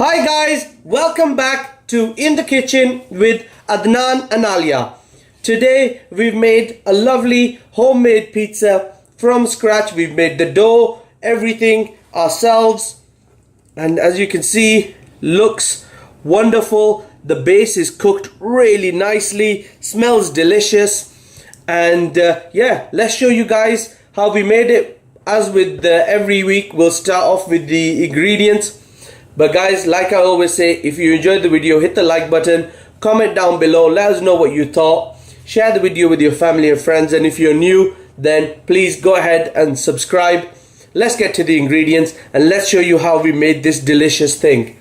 Hi guys, welcome back to In the Kitchen with Adnan and Aliya. Today we've made a lovely homemade pizza from scratch. We've made the dough, everything ourselves, and as you can see, looks wonderful. The base is cooked really nicely, smells delicious, and yeah, let's show you guys how we made it. As with every week, we'll start off with the ingredients. But guys, like I always say, if you enjoyed the video, hit the like button, comment down below, let us know what you thought, share the video with your family and friends, and if you're new, then please go ahead and subscribe. Let's get to the ingredients and let's show you how we made this delicious thing.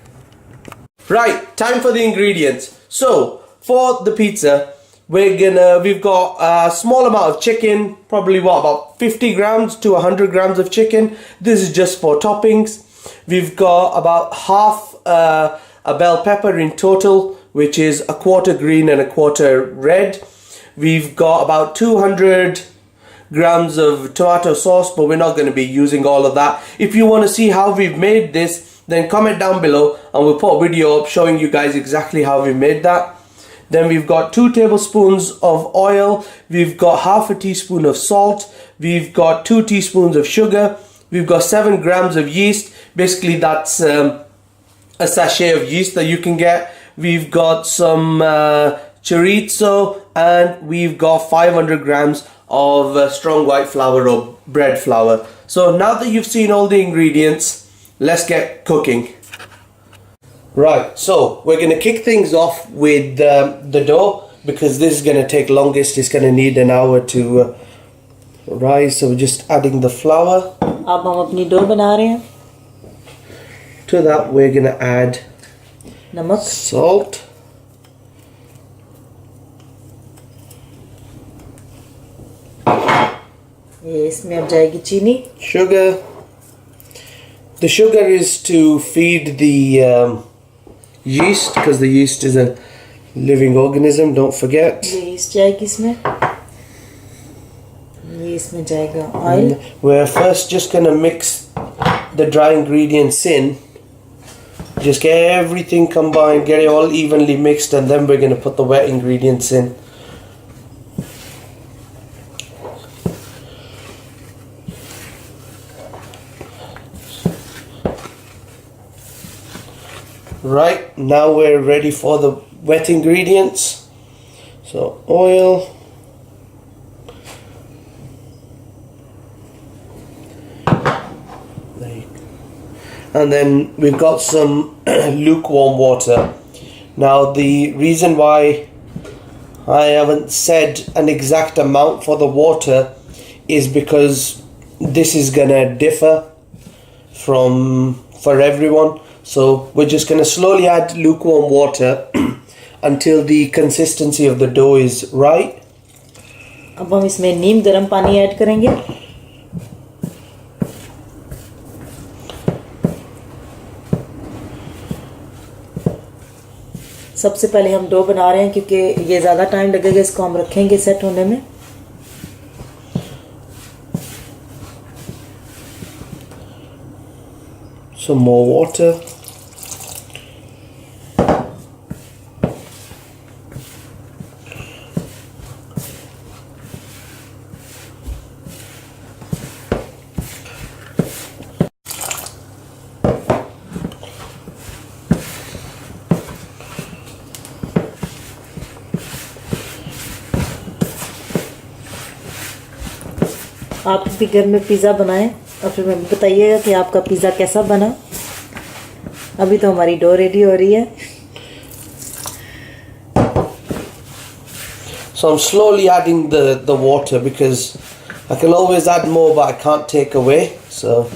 Right, time for the ingredients. So for the pizza, we've got a small amount of chicken, probably about 50 grams to 100 grams of chicken. This is just for toppings. We've got about half a bell pepper in total, which is a quarter green and a quarter red. We've got about 200 grams of tomato sauce, but we're not going to be using all of that. If you want to see how we've made this, then comment down below and we'll put a video up showing you guys exactly how we made that. Then we've got 2 tablespoons of oil. We've got half a teaspoon of salt. We've got 2 teaspoons of sugar. We've got 7 grams of yeast. Basically that's a sachet of yeast that you can get. We've got some chorizo, and we've got 500 grams of strong white flour or bread flour. So now that you've seen all the ingredients, let's get cooking. Right, so we're going to kick things off with the dough, because this is going to take longest. It's going to need an hour to rise. So we're just adding the flour. अब हम अपनी dough बना रहे हैं. To that we're going to add नमक, salt, इसमें अब जाएगी चीनी, sugar. The sugar is to feed the yeast, because the yeast is a living organism, don't forget. yeast जाएगी इसमें. ये इसमें जाएगा oil. We're first just going to mix the dry ingredients in. Just get everything combined, get it all evenly mixed, and then we're going to put the wet ingredients in. Right, now we're ready for the wet ingredients. So oil, and then we've got some lukewarm water. Now the reason why I haven't said an exact amount for the water is because this is gonna differ for everyone. So we're just gonna slowly add lukewarm water until the consistency of the dough is right. अब हम इसमें नीम गर्म पानी add करेंगे. सबसे पहले हम dough बना रहे हैं क्योंकि ये ज़्यादा टाइम लगेगा, इसको हम रखेंगे सेट होने में. Some more water. आप भी घर में पिज़्ज़ा बनाएं और फिर हमें बताइएगा कि आपका पिज़्ज़ा कैसा बना. अभी तो हमारी डो रेडी हो रही है. So I'm slowly adding the water, because I can always add more but I can't take away. So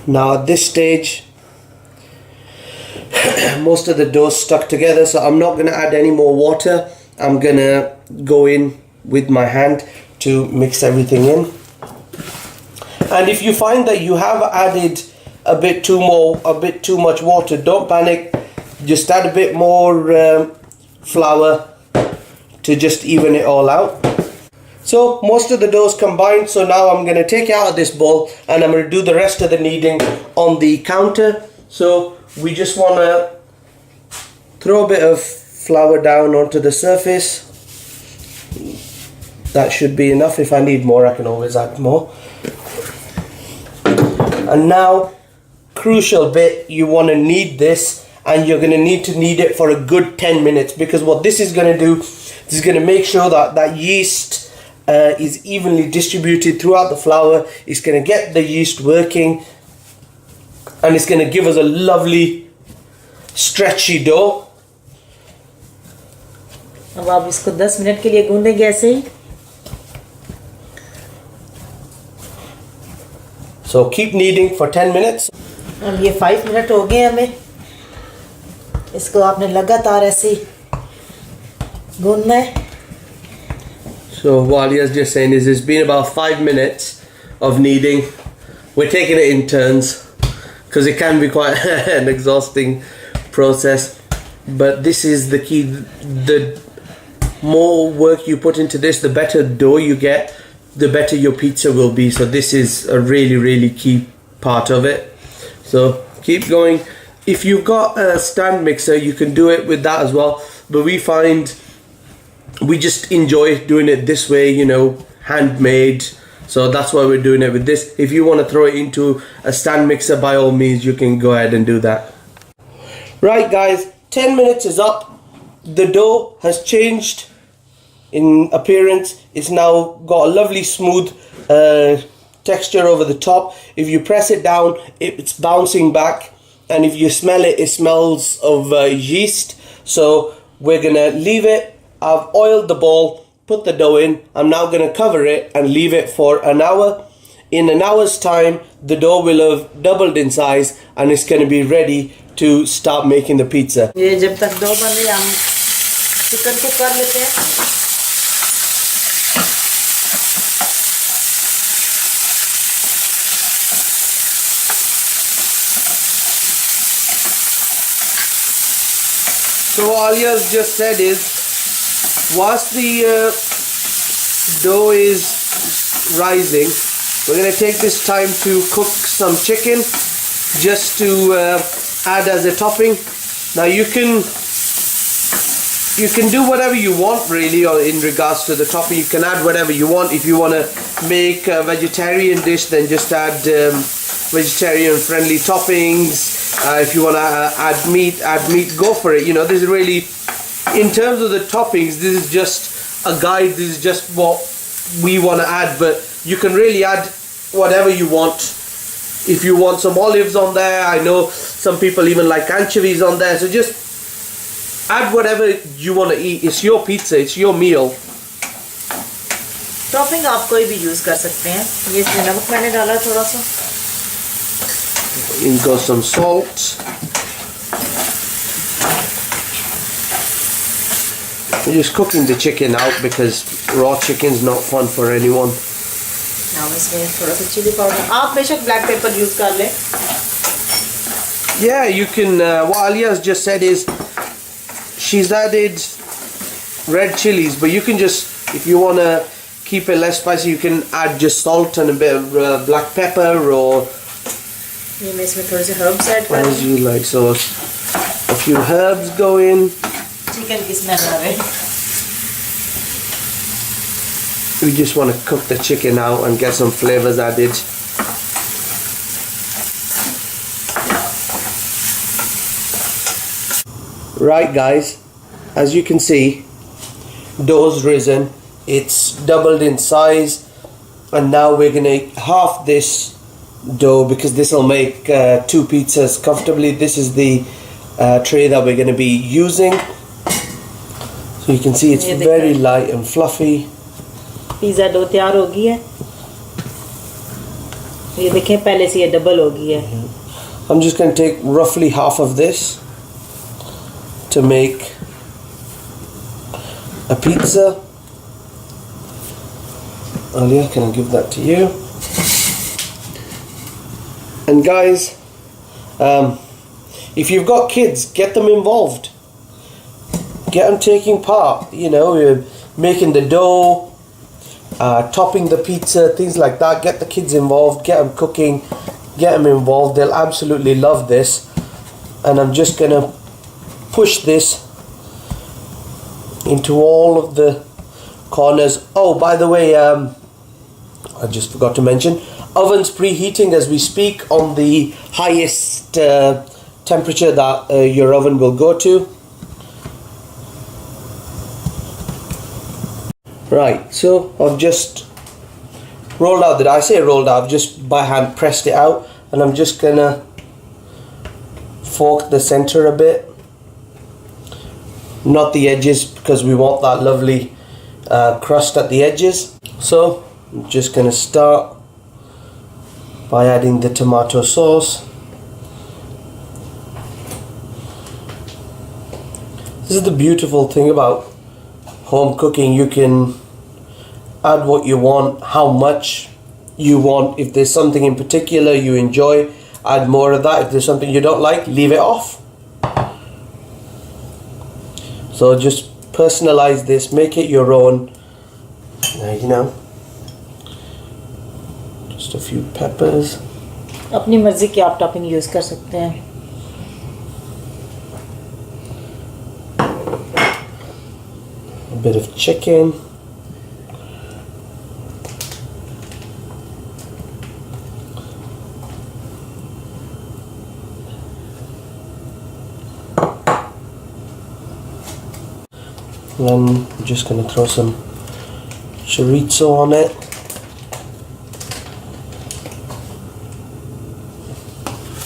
now at this stage most of the dough stuck together, so I'm not going to add any more water. I'm going to go in with my hand to mix everything in. And if you find that you have added a bit too much water, don't panic. Just add a bit more flour to just even it all out. So most of the dough is combined, so now I'm going to take it out of this bowl and I'm going to do the rest of the kneading on the counter. So we just want to throw a bit of flour down onto the surface. That should be enough. If I need more, I can always add more. And now, crucial bit, you want to knead this, and you're going to need to knead it for a good 10 minutes, because what this is going to do, this is going to make sure that that yeast is evenly distributed throughout the flour. It's going to get the yeast working, and it's going to give us a lovely stretchy dough. अब आप इसको 10 minute के लिए गूंदेंगे ऐसे ही. So keep kneading for 10 minutes. अब ये 5 minute हो गए हमें. इसको आपने लगातार ऐसे ही गूंदना है. So what Aliya's just saying is it's been about 5 minutes of kneading. We're taking it in turns because it can be quite an exhausting process. But this is the key. The more work you put into this, the better dough you get, the better your pizza will be. So this is a really key part of it. So keep going. If you've got a stand mixer, you can do it with that as well. But we find we just enjoy doing it this way, you know, handmade. So that's why we're doing it with this. If you want to throw it into a stand mixer, by all means, you can go ahead and do that. Right, guys, 10 minutes is up. The dough has changed in appearance. It's now got a lovely smooth texture over the top. If you press it down, it's bouncing back, and if you smell it, it smells of yeast. So we're gonna leave it. I've oiled the bowl, put the dough in. I'm now gonna cover it and leave it for an hour. In an hour's time, the dough will have doubled in size and it's gonna be ready to start making the pizza. ये जब तक dough बन रही है, हम chicken को कर लेते हैं. So what Aliya's just said is, whilst the dough is rising, we're going to take this time to cook some chicken just to add as a topping. Now you can do whatever you want really in regards to the topping. You can add whatever you want. If you want to make a vegetarian dish, then just add vegetarian friendly toppings. If you want to add meat, go for it. You know, this is really, in terms of the toppings, this is just a guide. This is just what we want to add, but you can really add whatever you want. If you want some olives on there, I know some people even like anchovies on there, so just add whatever you want to eat. It's your pizza, it's your meal. Topping आप कोई भी use कर सकते हैं. ये इसमें नमक मैंने डाला थोड़ा सा. In goes some salt. We're just cooking the chicken out because raw chicken's not fun for anyone. now इसमें थोड़ा सा चिली पाउडर. आप बेशक ब्लैक पेपर यूज कर लें. Yeah, you can. What Aliya's just said is she's added red chilies, but you can just, if you want to keep it less spicy, you can add just salt and a bit of black pepper, or ये मैं इसमें थोड़े से herbs add कर as you like. So a few herbs go in. Chicken की smell आ रही है. We just want to cook the chicken out and get some flavors added. Right, guys, as you can see, dough's risen. It's doubled in size, and now we're gonna half this dough because this will make 2 pizzas comfortably. This is the tray that we're gonna be using. So you can see it's very light and fluffy. Pizza dough तैयार हो गई है. ये देखें, पहले से ये double हो गई है. I'm just going to take roughly half of this to make a pizza. Aliya, can I give that to you? And guys, if you've got kids, get them involved. get them taking part. You know, we're making the dough, topping the pizza, things like that. Get the kids involved, get them cooking, get them involved. They'll absolutely love this. And I'm just gonna push this into all of the corners. Oh, by the way, I just forgot to mention, oven's preheating as we speak on the highest temperature that your oven will go to. Right, so I've just rolled out, I say rolled out, I've just by hand pressed it out, and I'm just gonna fork the center a bit, not the edges, because we want that lovely crust at the edges. So I'm just gonna start by adding the tomato sauce. This is the beautiful thing about home cooking. You can add what you want, how much you want. If there's something in particular you enjoy, add more of that. If there's something you don't like, leave it off. So just personalize this, make it your own. You know, just a few peppers. अपनी मर्जी की आप topping use कर सकते हैं. A bit of chicken. And then I'm just going to throw some chorizo on it.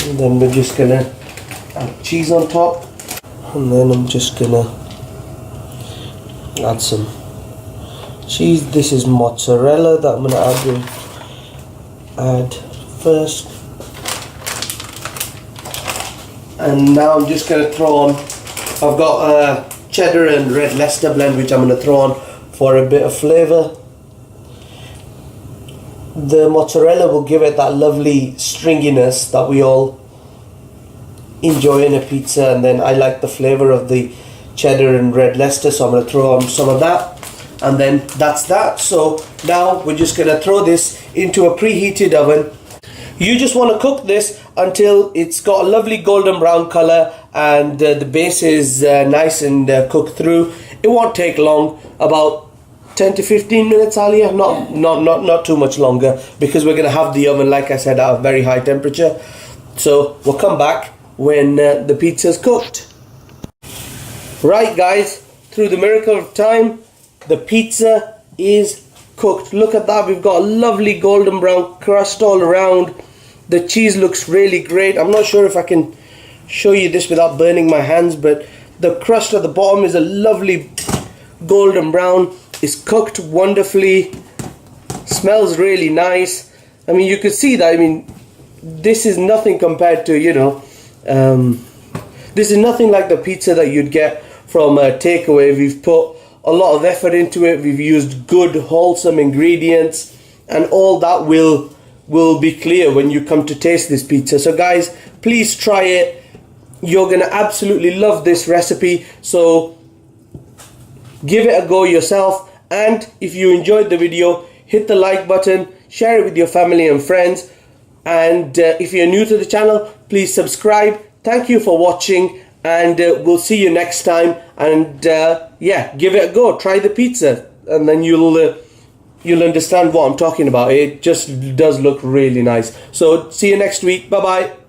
And then we're just going to add cheese on top. And then I'm just going to add some cheese. This is mozzarella that I'm going to add first. And now I'm just going to throw on, I've got cheddar and red Leicester blend, which I'm going to throw on for a bit of flavour. The mozzarella will give it that lovely stringiness that we all enjoy in a pizza, and then I like the flavour of the cheddar and red Leicester, so I'm going to throw on some of that, and then that's that. So now we're just going to throw this into a preheated oven. You just want to cook this until it's got a lovely golden brown colour and the base is nice and cooked through. It won't take long, about 10 to 15 minutes, Aliya, not too much longer, because we're going to have the oven, like I said, at a very high temperature. So we'll come back when the pizza's cooked. Right guys, through the miracle of time, the pizza is cooked. Look at that, we've got a lovely golden brown crust all around. The cheese looks really great. I'm not sure if I can show you this without burning my hands, but the crust at the bottom is a lovely golden brown. It's cooked wonderfully, smells really nice. I mean, you could see that. I mean, this is nothing compared to, you know, this is nothing like the pizza that you'd get from a takeaway. We've put a lot of effort into it. We've used good, wholesome ingredients, and all that will be clear when you come to taste this pizza. So guys, please try it. You're gonna absolutely love this recipe, so give it a go yourself. And if you enjoyed the video, hit the like button, share it with your family and friends, and if you're new to the channel, please subscribe. Thank you for watching, and we'll see you next time. And yeah, give it a go, try the pizza, and then you'll understand what I'm talking about. It just does look really nice. So see you next week. Bye bye.